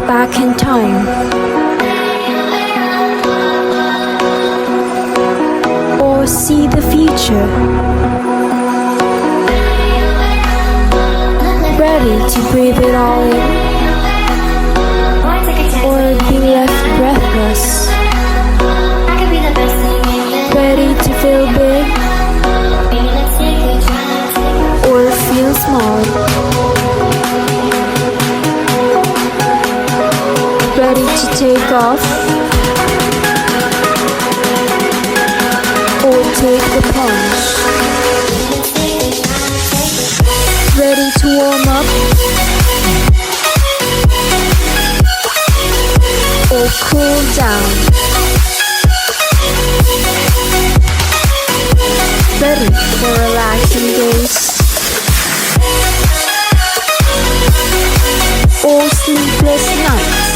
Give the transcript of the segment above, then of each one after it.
back in time, or see the future, ready to breathe it all in, or be left breathless, ready to feel big, or feel small, ready to take off, or take the plunge, ready to warm up, or cool down, ready for relaxing days, or sleepless nights,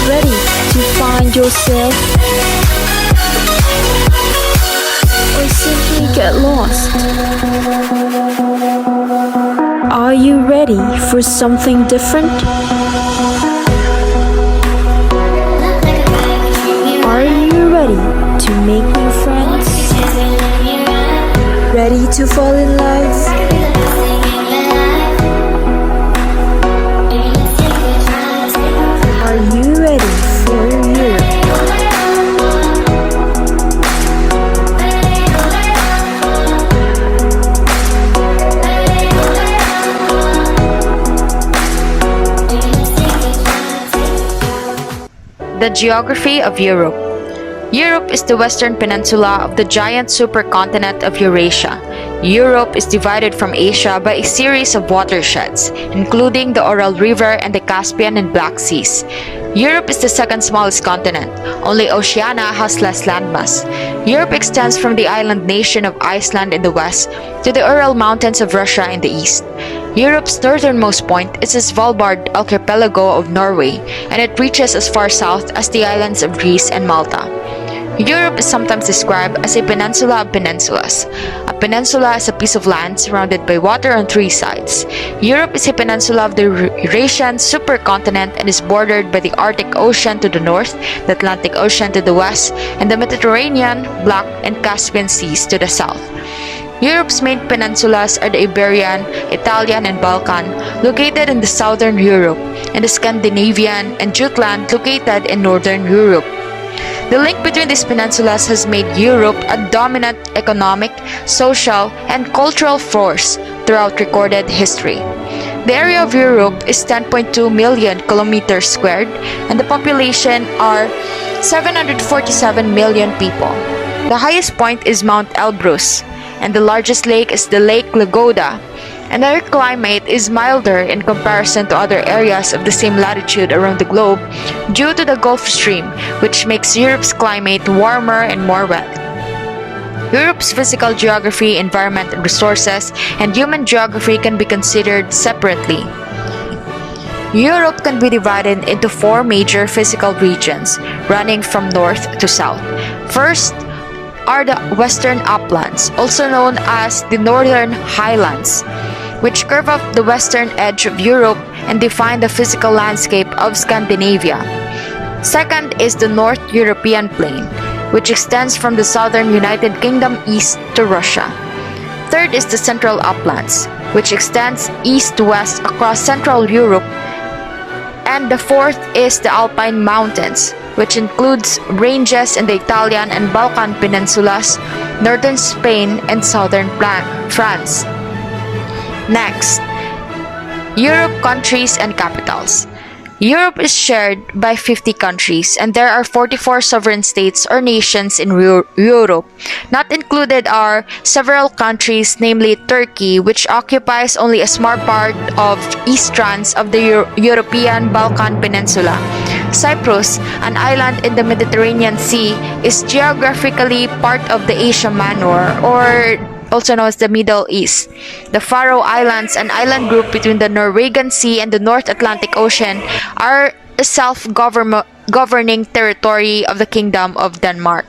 ready to find yourself, or simply get lost. Are you ready for something different? Are you ready to make new friends? Ready to fall in love? Are you ready for Europe? The geography of Europe. Europe is the western peninsula of the giant supercontinent of Eurasia. Europe is divided from Asia by a series of watersheds, including the Ural River and the Caspian and Black Seas. Europe is the second smallest continent. Only Oceania has less landmass. Europe extends from the island nation of Iceland in the west to the Ural Mountains of Russia in the east. Europe's northernmost point is the Svalbard archipelago of Norway, and it reaches as far south as the islands of Greece and Malta. Europe is sometimes described as a peninsula of peninsulas. A peninsula is a piece of land surrounded by water on three sides. Europe is a peninsula of the Eurasian supercontinent and is bordered by the Arctic Ocean to the north, the Atlantic Ocean to the west, and the Mediterranean, Black, and Caspian Seas to the south. Europe's main peninsulas are the Iberian, Italian, and Balkan, located in the southern Europe, and the Scandinavian and Jutland, located in northern Europe. The link between these peninsulas has made Europe a dominant economic, social, and cultural force throughout recorded history. The area of Europe is 10.2 million kilometers squared, and the population are 747 million people. The highest point is Mount Elbrus, and the largest lake is the Lake Ladoga, and their climate is milder in comparison to other areas of the same latitude around the globe due to the Gulf Stream, which makes Europe's climate warmer and more wet. Europe's physical geography, environment and resources, and human geography can be considered separately. Europe can be divided into four major physical regions, running from north to south. First are the Western Uplands, also known as the Northern Highlands, which curve up the western edge of Europe and define the physical landscape of Scandinavia. Second is the North European Plain, which extends from the southern United Kingdom east to Russia. Third is the Central Uplands, which extends east to west across Central Europe. And the fourth is the Alpine Mountains, which includes ranges in the Italian and Balkan peninsulas, northern Spain, and southern France. Next, Europe countries and capitals. Europe is shared by 50 countries, and there are 44 sovereign states or nations in Europe. Not included are several countries, namely Turkey, which occupies only a small part of east strands of the European Balkan Peninsula. Cyprus, an island in the Mediterranean Sea, is geographically part of the Asia Minor, or also known as the Middle East. The Faroe Islands, an island group between the Norwegian Sea and the North Atlantic Ocean, are a self-governing territory of the Kingdom of Denmark.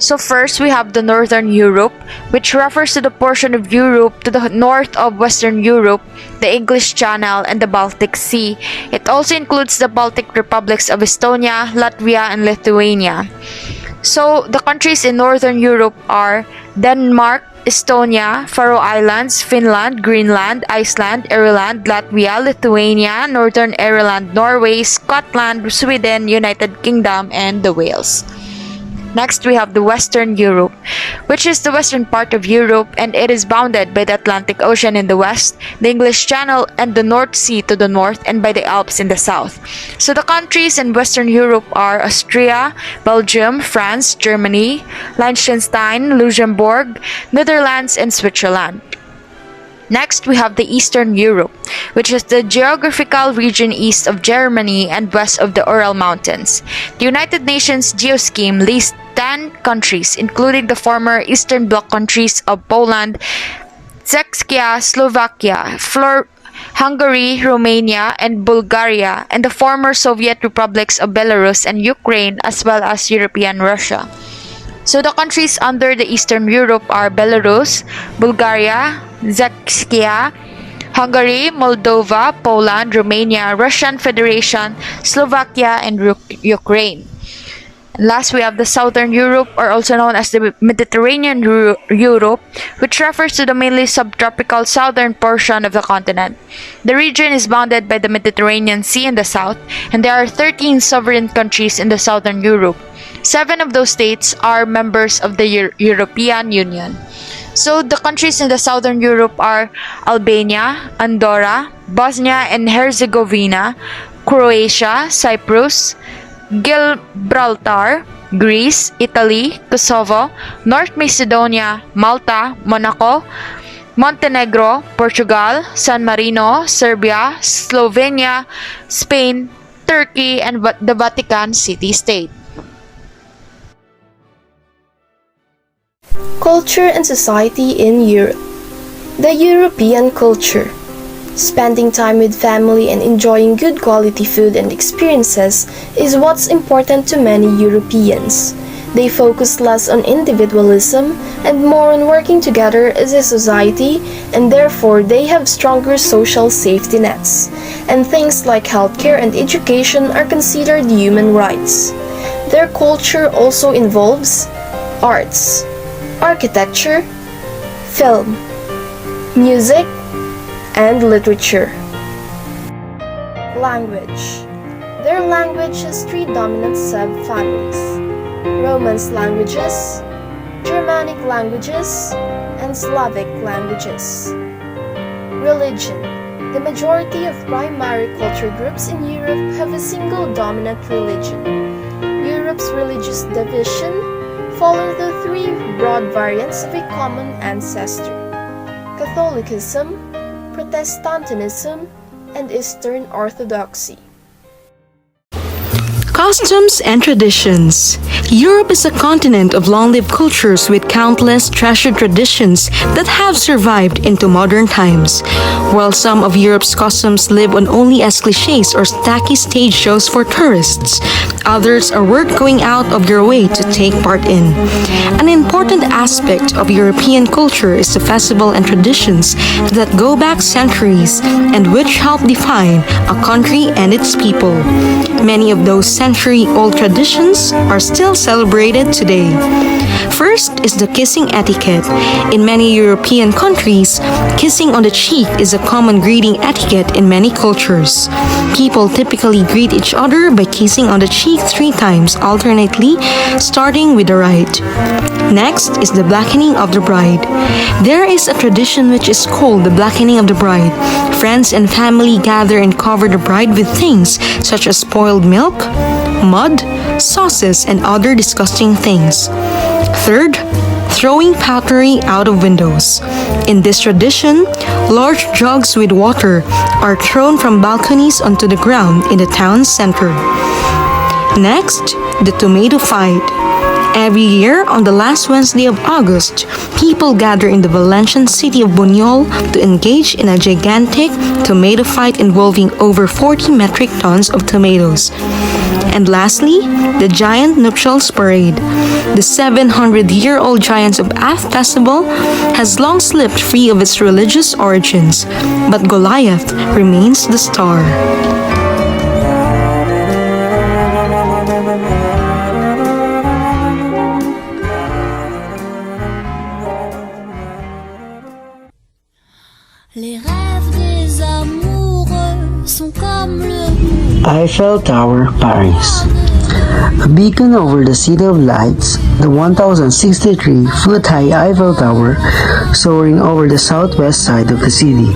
So first we have the Northern Europe, which refers to the portion of Europe to the north of Western Europe, the English Channel, and the Baltic Sea. It also includes the Baltic republics of Estonia, Latvia, and Lithuania. So the countries in Northern Europe are Denmark, Estonia, Faroe Islands, Finland, Greenland, Iceland, Ireland, Latvia, Lithuania, Northern Ireland, Norway, Scotland, Sweden, United Kingdom, and the Wales. Next, we have the Western Europe, which is the western part of Europe, and it is bounded by the Atlantic Ocean in the west, the English Channel, and the North Sea to the north, and by the Alps in the south. So the countries in Western Europe are Austria, Belgium, France, Germany, Liechtenstein, Luxembourg, Netherlands, and Switzerland. Next, we have the Eastern Europe, which is the geographical region east of Germany and west of the Ural Mountains. The United Nations Geoscheme lists 10 countries, including the former Eastern Bloc countries of Poland, Czechia, Slovakia, Hungary, Romania, and Bulgaria, and the former Soviet republics of Belarus and Ukraine, as well as European Russia. So the countries under the Eastern Europe are Belarus, Bulgaria, Czechia, Hungary, Moldova, Poland, Romania, Russian Federation, Slovakia, and Ukraine. And last, we have the Southern Europe, or also known as the Mediterranean Europe, which refers to the mainly subtropical southern portion of the continent. The region is bounded by the Mediterranean Sea in the south, and there are 13 sovereign countries in the Southern Europe. 7 of those states are members of the European Union. So the countries in the Southern Europe are Albania, Andorra, Bosnia and Herzegovina, Croatia, Cyprus, Gibraltar, Greece, Italy, Kosovo, North Macedonia, Malta, Monaco, Montenegro, Portugal, San Marino, Serbia, Slovenia, Spain, Turkey, and the Vatican City State. Culture and society in Europe. The European culture. Spending time with family and enjoying good quality food and experiences is what's important to many Europeans. They focus less on individualism and more on working together as a society, and therefore they have stronger social safety nets. And things like healthcare and education are considered human rights. Their culture also involves arts, architecture, film, music, and literature. Language. Their language has 3 dominant subfamilies: Romance languages, Germanic languages, and Slavic languages. Religion. The majority of primary culture groups in Europe have a single dominant religion. Europe's religious division follow the 3 broad variants of a common ancestor: Catholicism, Protestantism, and Eastern Orthodoxy. Customs and traditions. Europe is a continent of long-lived cultures with countless treasured traditions that have survived into modern times. While some of Europe's customs live on only as cliches or tacky stage shows for tourists, others are worth going out of your way to take part in. An important aspect of European culture is the festival and traditions that go back centuries and which help define a country and its people. Many of those century-old traditions are still celebrated today. First is the kissing etiquette. In many European countries, kissing on the cheek is a common greeting etiquette in many cultures. People typically greet each other by kissing on the cheek 3 times alternately, starting with the right. Next is the blackening of the bride. There is a tradition which is called the blackening of the bride. Friends and family gather and cover the bride with things such as spoiled milk, mud, sauces, and other disgusting things. Third, throwing pottery out of windows. In this tradition, large jugs with water are thrown from balconies onto the ground in the town center. Next, the tomato fight. Every year, on the last Wednesday of August, people gather in the Valencian city of Buñol to engage in a gigantic tomato fight involving over 40 metric tons of tomatoes. And lastly, the Giant Nuptials Parade. The 700-year-old Giants of Ath Festival has long slipped free of its religious origins, but Goliath remains the star. Les rêves des amoureux sont comme le Eiffel Tower, Paris. A beacon over the City of Lights, the 1,063-foot-high Eiffel Tower soaring over the southwest side of the city.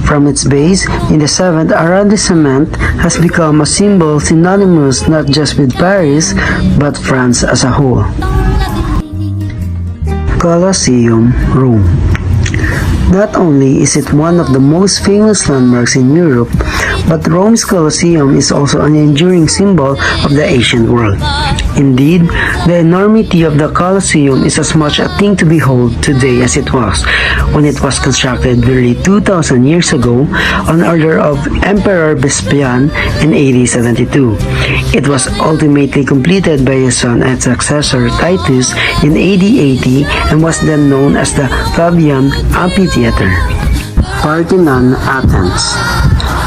From its base in the 7th arrondissement has become a symbol synonymous not just with Paris, but France as a whole. Colosseum, Rome. Not only is it one of the most famous landmarks in Europe, but Rome's Colosseum is also an enduring symbol of the ancient world. Indeed, the enormity of the Colosseum is as much a thing to behold today as it was when it was constructed nearly 2,000 years ago on order of Emperor Vespasian in AD 72. It was ultimately completed by his son and successor Titus in AD 80 and was then known as the Flavian Amphitheater. Parthenon, Athens.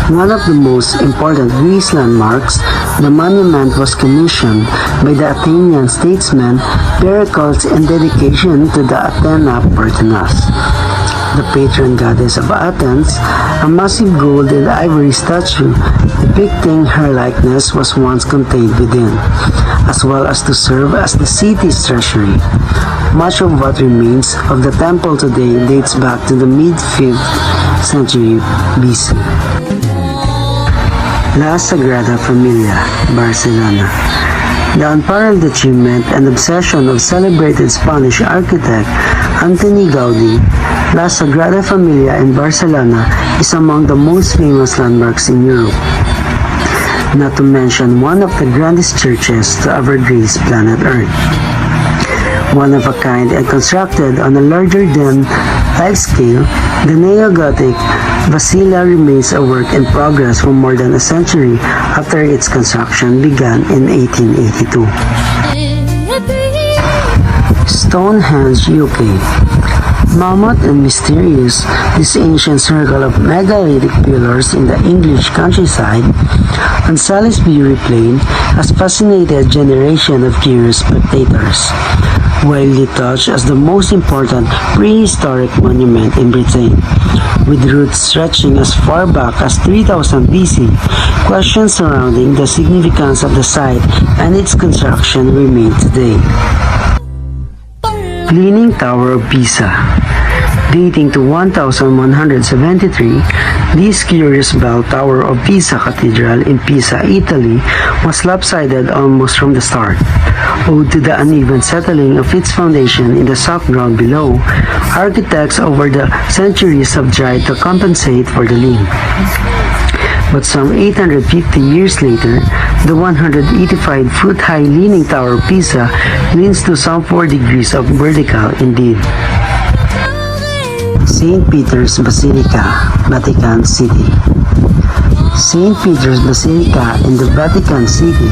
One of the most important Greece landmarks, the monument was commissioned by the Athenian statesman Pericles in dedication to the Athena Parthenos, the patron goddess of Athens. A massive gold and ivory statue depicting her likeness was once contained within, as well as to serve as the city's treasury. Much of what remains of the temple today dates back to the mid-5th century BC. La Sagrada Familia, Barcelona. The unparalleled achievement and obsession of celebrated Spanish architect Antoni Gaudí, La Sagrada Familia in Barcelona is among the most famous landmarks in Europe, not to mention one of the grandest churches to ever grace planet Earth. One of a kind and constructed on a larger-than-life scale, the neo-Gothic Basilica remains a work in progress for more than a century after its construction began in 1882. Stonehenge, UK. Mammoth and mysterious, this ancient circle of megalithic pillars in the English countryside on Salisbury Plain has fascinated a generation of curious spectators. Widely touched as the most important prehistoric monument in Britain, with roots stretching as far back as 3000 BC, questions surrounding the significance of the site and its construction remain today. Leaning Tower of Pisa. Dating to 1173, this curious bell tower of Pisa Cathedral in Pisa, Italy, was lopsided almost from the start, owed to the uneven settling of its foundation in the soft ground below. Architects over the centuries have tried to compensate for the lean. But some 850 years later, the 185-foot-high Leaning Tower of Pisa leans to some 4 degrees of vertical indeed. St. Peter's Basilica, Vatican City. St. Peter's Basilica in the Vatican City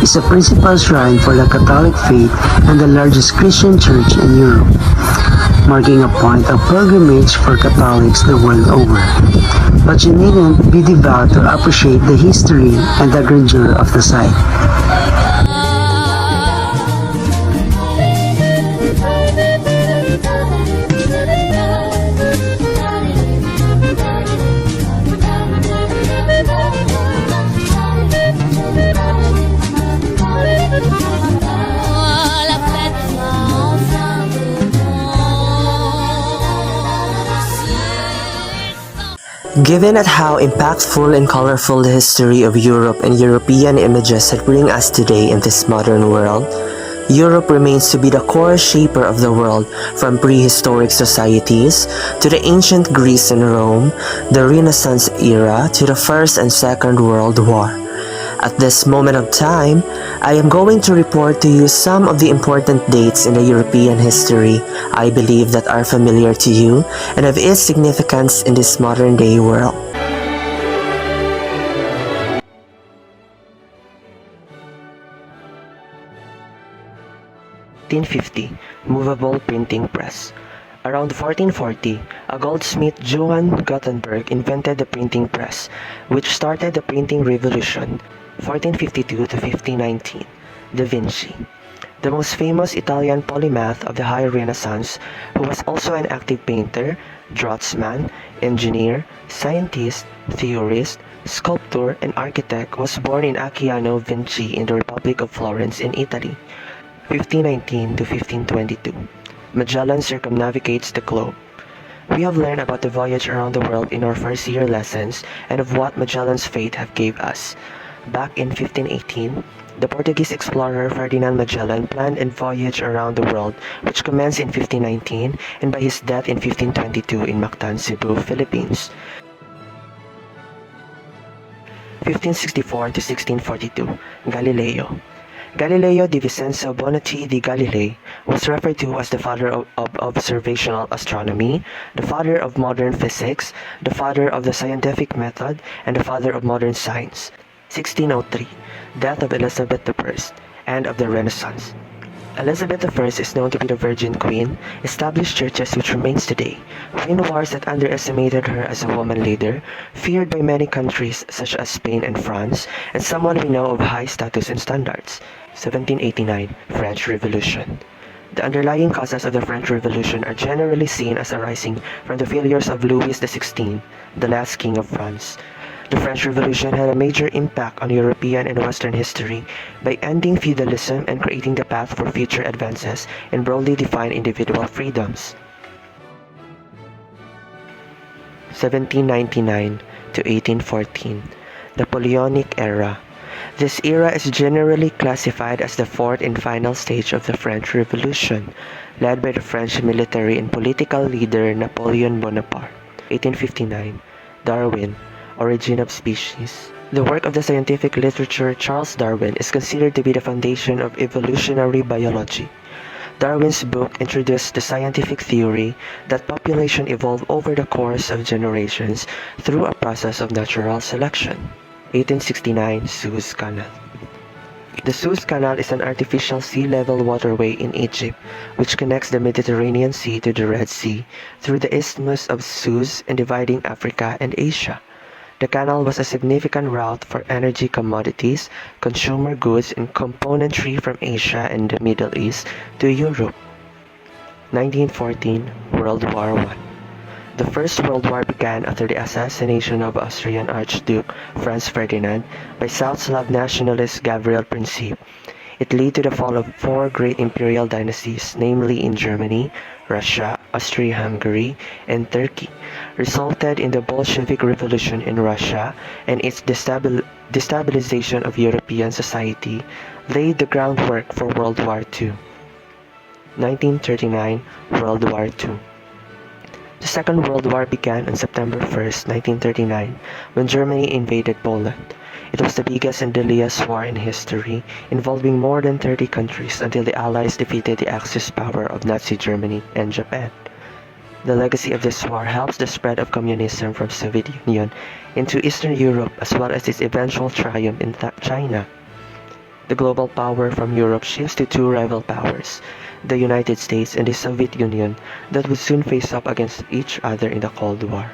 is a principal shrine for the Catholic faith and the largest Christian church in Europe, marking a point of pilgrimage for Catholics the world over. But you needn't be devout to appreciate the history and the grandeur of the site. Given at how impactful and colorful the history of Europe and European images that bring us today in this modern world, Europe remains to be the core shaper of the world, from prehistoric societies to the ancient Greece and Rome, the Renaissance era to the First and Second World War. At this moment of time, I am going to report to you some of the important dates in the European history I believe that are familiar to you and of its significance in this modern day world. 1450, movable printing press. Around 1440, a goldsmith Johann Gutenberg invented the printing press, which started the printing revolution. 1452 to 1519, Da Vinci. The most famous Italian polymath of the High Renaissance, who was also an active painter, draftsman, engineer, scientist, theorist, sculptor, and architect, was born in Acciano Vinci in the Republic of Florence in Italy. 1519 to 1522. Magellan circumnavigates the globe. We have learned about the voyage around the world in our first year lessons and of what Magellan's fate have gave us. Back in 1518, the Portuguese explorer Ferdinand Magellan planned a voyage around the world which commenced in 1519 and by his death in 1522 in Mactan, Cebu, Philippines. 1564 to 1642, Galileo. Galileo di Vincenzo Bonatti di Galilei was referred to as the father of observational astronomy, the father of modern physics, the father of the scientific method, and the father of modern science. 1603, death of Elizabeth I, and of the Renaissance. Elizabeth I is known to be the Virgin Queen, established churches which remains today, win wars that underestimated her as a woman leader, feared by many countries such as Spain and France, and someone we know of high status and standards. 1789, French Revolution. The underlying causes of the French Revolution are generally seen as arising from the failures of Louis XVI, the last king of France. The French Revolution had a major impact on European and Western history by ending feudalism and creating the path for future advances in broadly defined individual freedoms. 1799 to 1814, Napoleonic Era. This era is generally classified as the fourth and final stage of the French Revolution, led by the French military and political leader Napoleon Bonaparte. 1859, Darwin, Origin of Species. The work of the scientific literature Charles Darwin is considered to be the foundation of evolutionary biology. Darwin's book introduced the scientific theory that population evolved over the course of generations through a process of natural selection. 1869, Suez Canal. The Suez Canal is an artificial sea-level waterway in Egypt which connects the Mediterranean Sea to the Red Sea through the Isthmus of Suez and dividing Africa and Asia. The canal was a significant route for energy commodities, consumer goods, and componentry from Asia and the Middle East to Europe. 1914, World War I. The First World War began after the assassination of Austrian Archduke Franz Ferdinand by South Slav nationalist Gavril Princip. It led to the fall of four great imperial dynasties, namely in Germany, Russia, Austria-Hungary, and Turkey, resulted in the Bolshevik Revolution in Russia and its destabilization of European society, laid the groundwork for World War II. 1939, World War II. The Second World War began on September 1, 1939, when Germany invaded Poland. It was the biggest and deadliest war in history, involving more than 30 countries until the Allies defeated the Axis power of Nazi Germany and Japan. The legacy of this war helps the spread of communism from Soviet Union into Eastern Europe as well as its eventual triumph in China. The global power from Europe shifts to two rival powers, the United States and the Soviet Union, that would soon face up against each other in the Cold War.